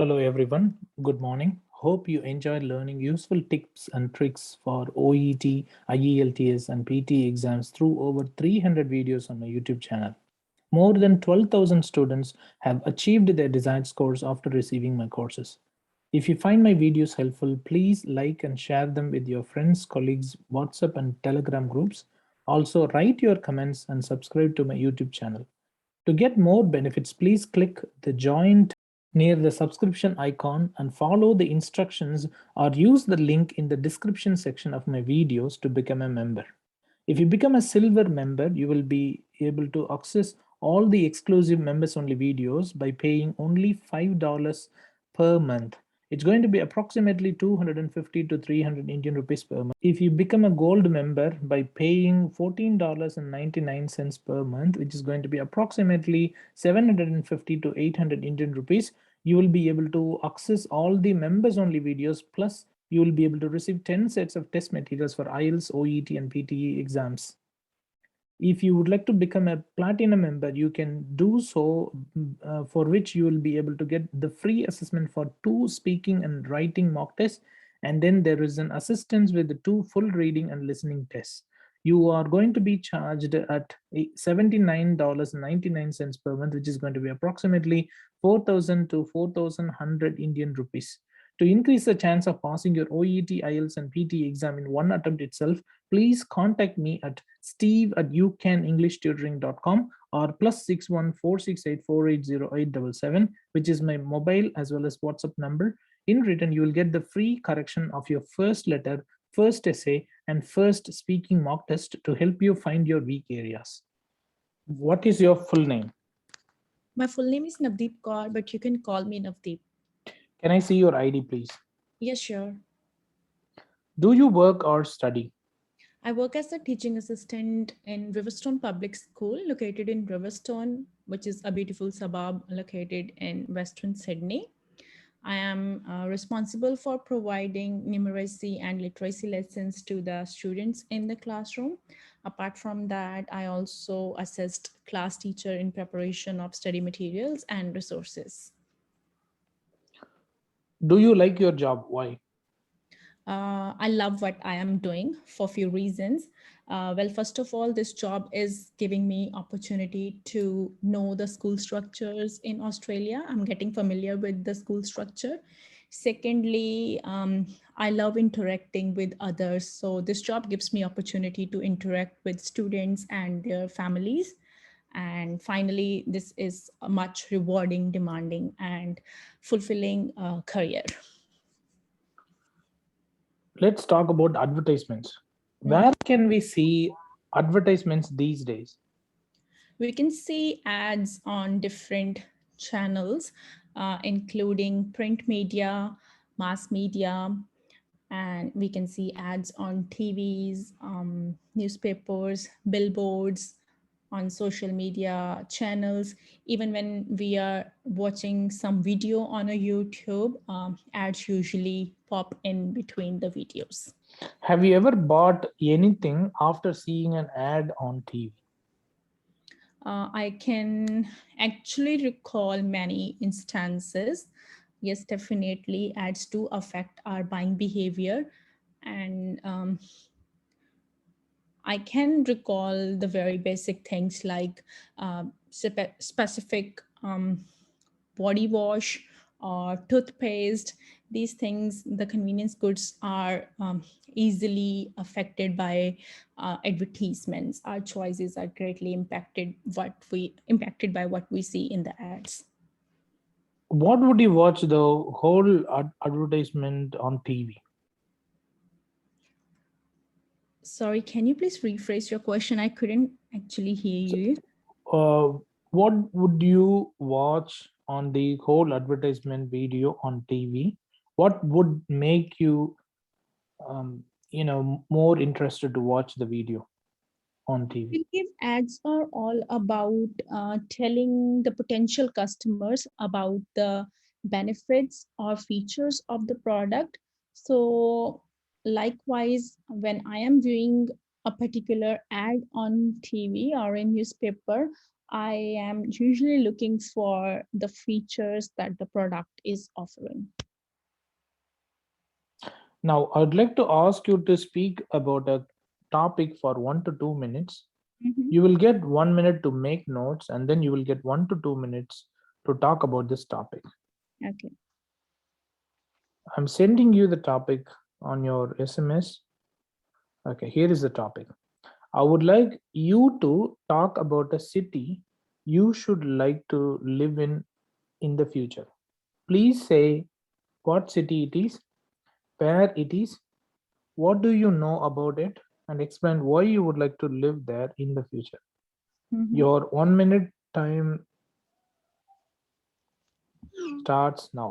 Hello everyone, good morning. Hope you enjoyed learning useful tips and tricks for OET, IELTS and PT exams through over 300 videos on my YouTube channel. More than 12,000 students have achieved their desired scores after receiving my courses. If you find my videos helpful, please like and share them with your friends, colleagues, WhatsApp and Telegram groups. Also, write your comments and subscribe to my YouTube channel. To get more benefits, please click the join near the subscription icon and follow the instructions or use the link in the description section of my videos to become a member. If you become a silver member, you will be able to access all the exclusive members only videos by paying only $5 per month. It's going to be approximately 250 to 300 Indian rupees per month. If you become a gold member by paying $14.99 per month, which is going to be approximately 750 to 800 Indian rupees, you will be able to access all the members only videos, plus you will be able to receive 10 sets of test materials for IELTS, OET and PTE exams. If you would like to become a platinum member, you can do so, for which you will be able to get the free assessment for 2 speaking and writing mock tests, and then there is an assistance with the 2 full reading and listening tests. You are going to be charged at $79.99 per month, which is going to be approximately 4,000 to 4,100 Indian rupees. To increase the chance of passing your OET, IELTS, and PT exam in one attempt itself, please contact me at steve@ucanenglishtutoring.com or +61 468 480 877, which is my mobile as well as WhatsApp number. In return, you will get the free correction of your first letter, first essay, and first speaking mock test to help you find your weak areas. What is your full name? My full name is Navdeep Kaur, but you can call me Navdeep. Can I see your ID, please? Yes, sure. Do you work or study? I work as a teaching assistant in Riverstone Public School, located in Riverstone, which is a beautiful suburb located in Western Sydney. I am responsible for providing numeracy and literacy lessons to the students in the classroom. Apart from that, I also assist class teacher in preparation of study materials and resources. Do you like your job? Why? I love what I am doing for few reasons. Well, first of all, this job is giving me opportunity to know the school structures in Australia. I'm getting familiar with the school structure. Secondly, I love interacting with others. So this job gives me opportunity to interact with students and their families. And finally, this is a much rewarding, demanding, and fulfilling career. Let's talk about advertisements. Where can we see advertisements these days? We can see ads on different channels, including print media, mass media, and we can see ads on TVs, newspapers, billboards, on social media channels. Even when we are watching some video on a YouTube, ads usually pop in between the videos. Have you ever bought anything after seeing an ad on TV? I can actually recall many instances. Yes, definitely ads do affect our buying behavior. And I can recall the very basic things like specific body wash or toothpaste. These things, the convenience goods are easily affected by advertisements. Our choices are greatly impacted by what we see in the ads. What would you watch the whole advertisement on TV? Sorry, can you please rephrase your question? I couldn't actually hear you. Uh, what would you watch on the whole advertisement video on TV? What would make you, more interested to watch the video on I TV? believe ads are all about telling the potential customers about the benefits or features of the product. So, likewise, when I am viewing a particular ad on TV or in newspaper, I am usually looking for the features that the product is offering. Now, I'd like to ask you to speak about a topic for 1 to 2 minutes. Mhm. You will get 1 minute to make notes, and then you will get 1 to 2 minutes to talk about this topic. Okay. I'm sending you the topic on your SMS. Okay, here is the topic. I would like you to talk about a city you should like to live in the future. Please say what city it is, where it is, what do you know about it, and explain why you would like to live there in the future. Mhm. Your 1 minute time starts now.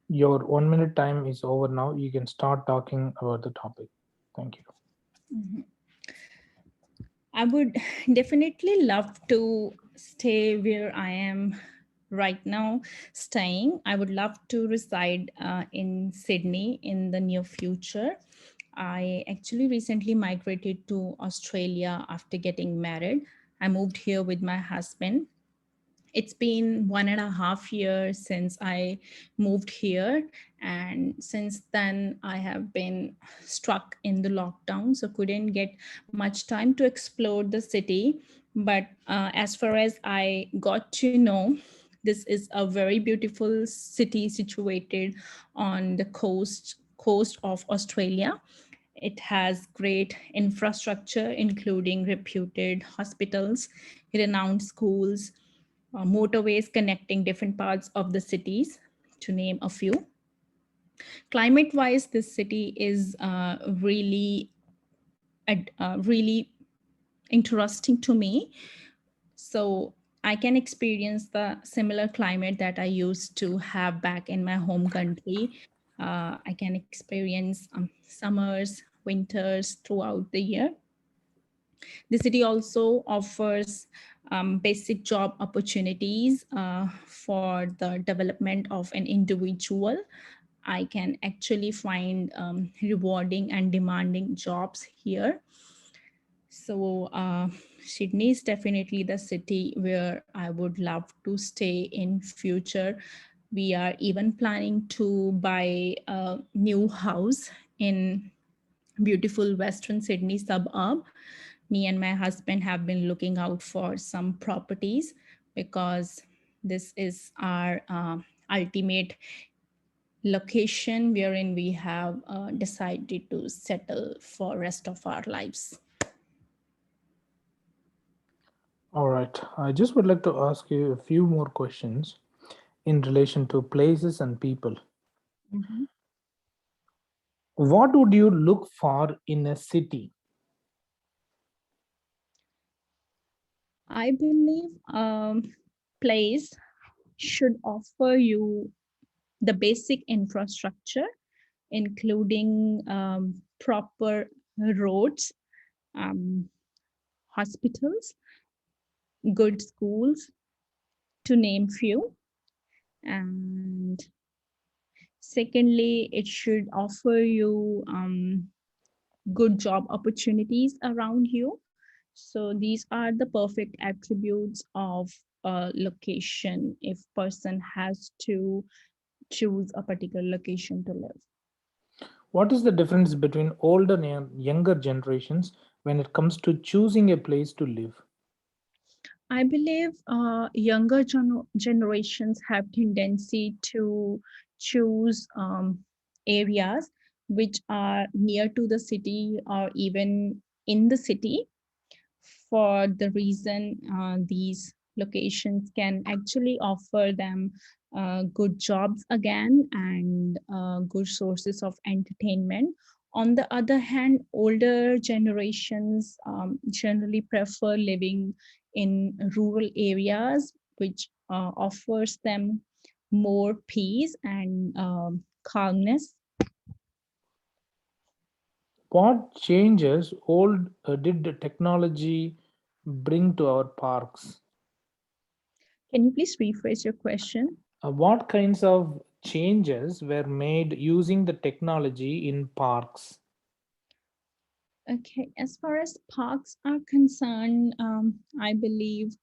Your 1 minute time is over now. You can start talking about the topic. Thank you. Mhm. I would definitely love to stay where I am right now staying. I would love to reside in Sydney in the near future. I actually recently migrated to Australia after getting married. I moved here with my husband. It's been 1.5 years since I moved here, and since then I have been stuck in the lockdown, so couldn't get much time to explore the city. But as far as I got to know, this is a very beautiful city situated on the coast of Australia. It has great infrastructure, including reputed hospitals, renowned schools, motorways connecting different parts of the cities, to name a few. Climate wise, this city is really interesting to me. So I can experience the similar climate that I used to have back in my home country. I can experience summers, winters throughout the year. The city also offers basic job opportunities for the development of an individual. I can actually find rewarding and demanding jobs here. So, Sydney is definitely the city where I would love to stay in future. We are even planning to buy a new house in beautiful Western Sydney suburb. Me and my husband have been looking out for some properties because this is our ultimate location wherein we have decided to settle for rest of our lives. All right. I just would like to ask you a few more questions in relation to places and people. Mhm. What would you look for in a city? I believe place should offer you the basic infrastructure, including proper roads, um, hospitals, good schools, to name few. And secondly, it should offer you good job opportunities around you. So these are the perfect attributes of a location if person has to choose a particular location to live. What is the difference between older and younger generations when it comes to choosing a place to live? I believe younger generations have tendency to choose areas which are near to the city or even in the city, for the reason these locations can actually offer them good jobs again and good sources of entertainment. On the other hand, older generations generally prefer living in rural areas, which offers them more peace and calmness. What changes old did the technology bring to our parks? Can you please rephrase your question? What kinds of changes were made using the technology in parks? Okay, as far as parks are concerned, I believe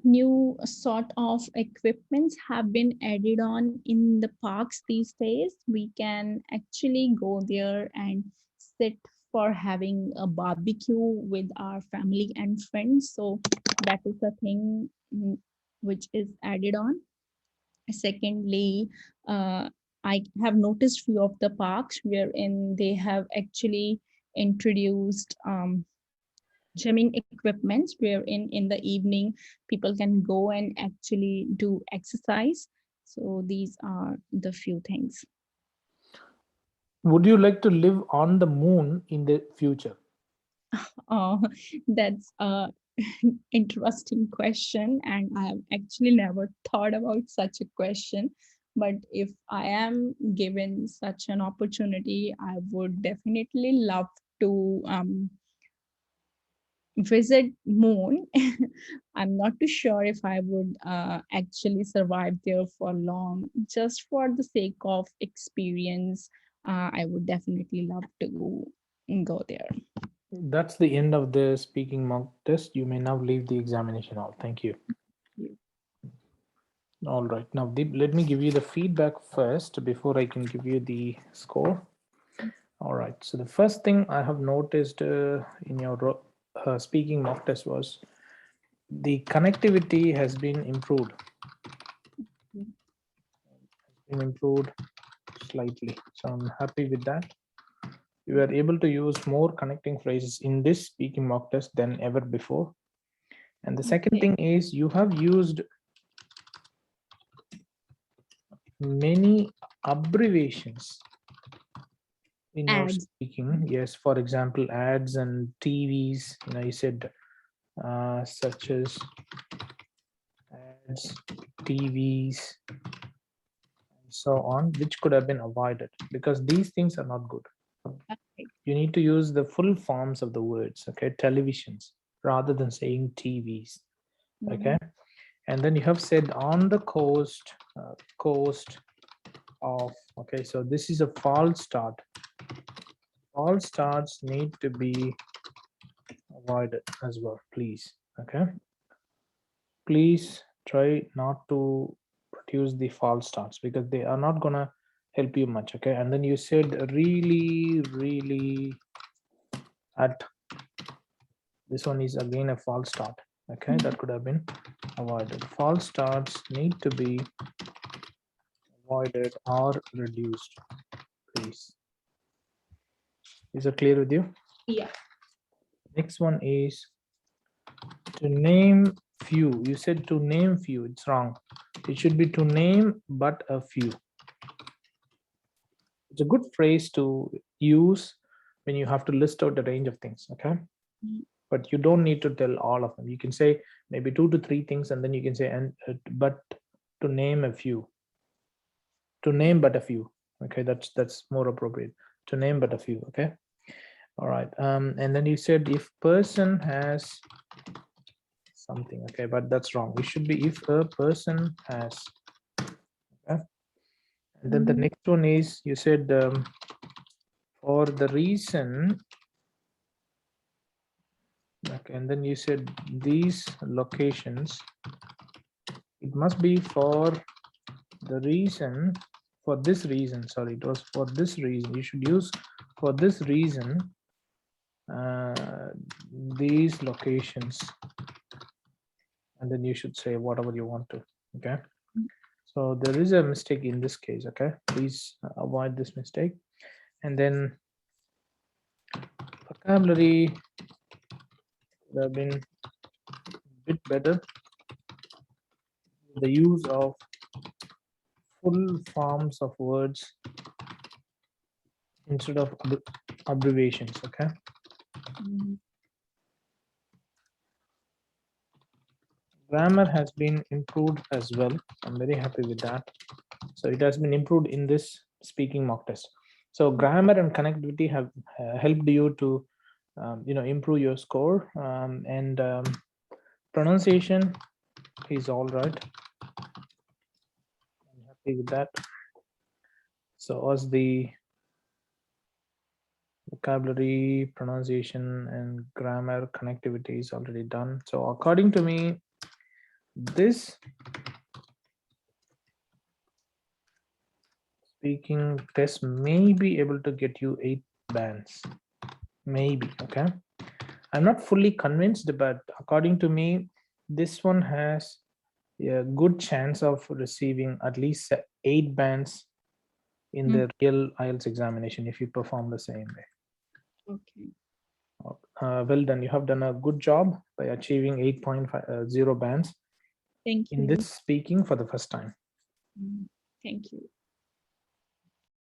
new sort of equipments have been added on in the parks these days. We can actually go there and sit for having a barbecue with our family and friends. So that is a thing which is added on. Secondly, I have noticed few of the parks wherein they have actually introduced gymming equipments wherein in the evening people can go and actually do exercise. So these are the few things. Would you like to live on the moon in the future? Oh, that's a interesting question, and I have actually never thought about such a question. But if I am given such an opportunity, I would definitely love to visit moon. I'm not too sure if I would actually survive there for long. Just for the sake of experience, I would definitely love to go there. That's the end of the speaking mock test. You may now leave the examination hall. Thank you. All right. Now, let me give you the feedback first before I can give you the score. All right. So the first thing I have noticed in your speaking mock test was the connectivity has been improved. Been improved slightly. So I'm happy with that. You are able to use more connecting phrases in this speaking mock test than ever before. And the second Okay. thing is you have used many abbreviations in your Ads. speaking. Yes, for example, ads and TVs. You said such as ads, TVs, and so on, which could have been avoided because these things are not good. Okay. You need to use the full forms of the words, okay? Televisions rather than saying TVs, okay? Mhm. And then you have said on the coast of, okay? So this is a false start. False starts need to be avoided as well, please, okay? Please try not to produce the false starts because they are not gonna help you much, okay? And then you said really at, this one is again a false start, okay? That could have been avoided. False starts need to be avoided or reduced, please. Is it clear with you? Yeah. Next one is to name few. You said to name few, it's wrong. It should be to name but a few. It's a good phrase to use when you have to list out a range of things, okay? Mhm. But you don't need to tell all of them. You can say maybe 2 to 3 things, and then you can say and but to name a few. To name but a few. Okay, that's more appropriate. To name but a few. Okay. All right. And then you said if person has something, okay, but that's wrong. It should be if a person has. Okay. And then the next one is you said for the reason. Okay, and then you said these locations. It must be for the reason. For this reason, sorry, it was for this reason. You should use for this reason. These locations, and then you should say whatever you want to. Okay, so there is a mistake in this case. Okay, please avoid this mistake. And then vocabulary would have been a bit better. The use of full forms of words instead of abbreviations. Okay. Grammar has been improved as well. I'm very happy with that. So it has been improved in this speaking mock test. So grammar and connectivity have helped you to improve your score, and pronunciation is all right. I'm happy with that. So as the vocabulary, pronunciation, and grammar connectivity is already done. So according to me, this speaking test may be able to get you 8 bands. Maybe. Okay. I'm not fully convinced, but according to me, this one has a good chance of receiving at least 8 bands in the real IELTS examination if you perform the same way. Okay. Well done. You have done a good job by achieving 8.50 bands Thank in you. this speaking for the first time. Thank you.